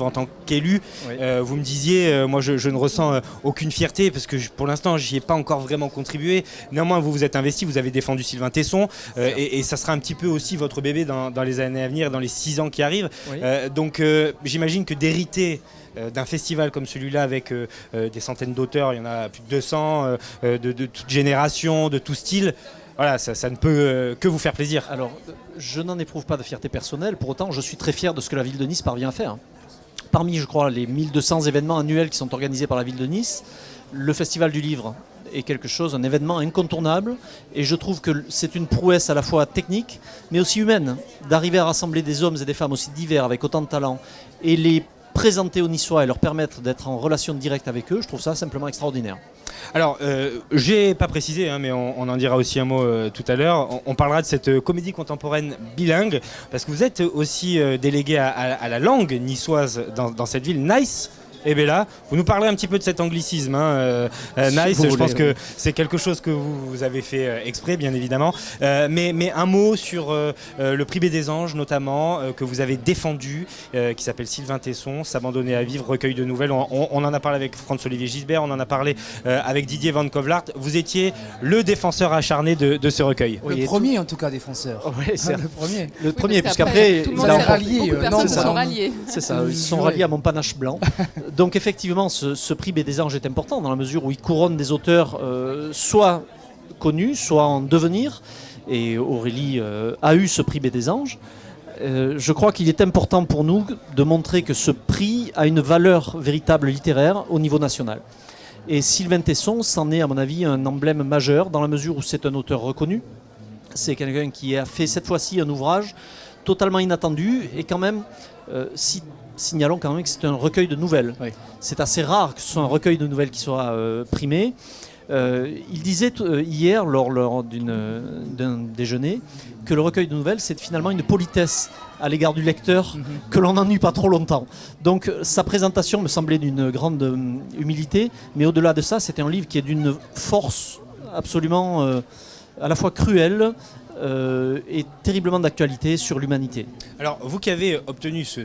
En tant qu'élu, Oui. vous me disiez, moi je ne ressens aucune fierté parce que pour l'instant j'y ai pas encore vraiment contribué. Néanmoins vous vous êtes investi, vous avez défendu Sylvain Tesson et ça sera un petit peu aussi votre bébé dans les années à venir, dans les 6 ans qui arrivent. Oui. Donc j'imagine que d'hériter d'un festival comme celui-là avec des centaines d'auteurs, il y en a plus de 200, de toute génération, de tout style. Voilà, ça ne peut que vous faire plaisir. Alors, je n'en éprouve pas de fierté personnelle, pour autant je suis très fier de ce que la ville de Nice parvient à faire. Parmi, je crois, les 1200 événements annuels qui sont organisés par la ville de Nice, le Festival du Livre est quelque chose, un événement incontournable, et je trouve que c'est une prouesse à la fois technique, mais aussi humaine, d'arriver à rassembler des hommes et des femmes aussi divers, avec autant de talent, et les présenter aux Niçois et leur permettre d'être en relation directe avec eux, je trouve ça simplement extraordinaire. Alors, j'ai pas précisé, hein, mais on en dira aussi un mot tout à l'heure. On parlera de cette comédie contemporaine bilingue, parce que vous êtes aussi délégué à la langue niçoise dans cette ville, Nice. Et bien là, vous nous parlerez un petit peu de cet anglicisme. Nice, je pense que c'est quelque chose que vous avez fait exprès, bien évidemment. Mais un mot sur le prix B des Anges, notamment, que vous avez défendu, qui s'appelle Sylvain Tesson, S'abandonner à vivre, recueil de nouvelles. On en a parlé avec Franz-Olivier Gisbert, on en a parlé avec Didier Van Kovlart. Vous étiez le défenseur acharné de ce recueil. Oui, le premier, en tout cas, défenseur. Oui, c'est le premier. Le premier, puisqu'après, puisqu'après, tout le monde s'est rallié. beaucoup de Personnes se non, sont ralliées. c'est ça, ils sont ralliés à mon panache blanc. Donc effectivement, ce prix B des Anges est important dans la mesure où il couronne des auteurs soit connus, soit en devenir. Et Aurélie a eu ce prix B des Anges. Je crois qu'il est important pour nous de montrer que ce prix a une valeur véritable littéraire au niveau national. Et Sylvain Tesson, c'en est à mon avis un emblème majeur dans la mesure où c'est un auteur reconnu. C'est quelqu'un qui a fait cette fois-ci un ouvrage totalement inattendu et quand même, signalons quand même que c'est un recueil de nouvelles. Oui. C'est assez rare que ce soit un recueil de nouvelles qui soit primé. Il disait hier, lors d'un déjeuner, que le recueil de nouvelles, c'est finalement une politesse à l'égard du lecteur, que l'on n'ennuie pas trop longtemps. Donc sa présentation me semblait d'une grande humilité, mais au-delà de ça, c'était un livre qui est d'une force absolument à la fois cruelle et terriblement d'actualité sur l'humanité. Alors, vous qui avez obtenu ce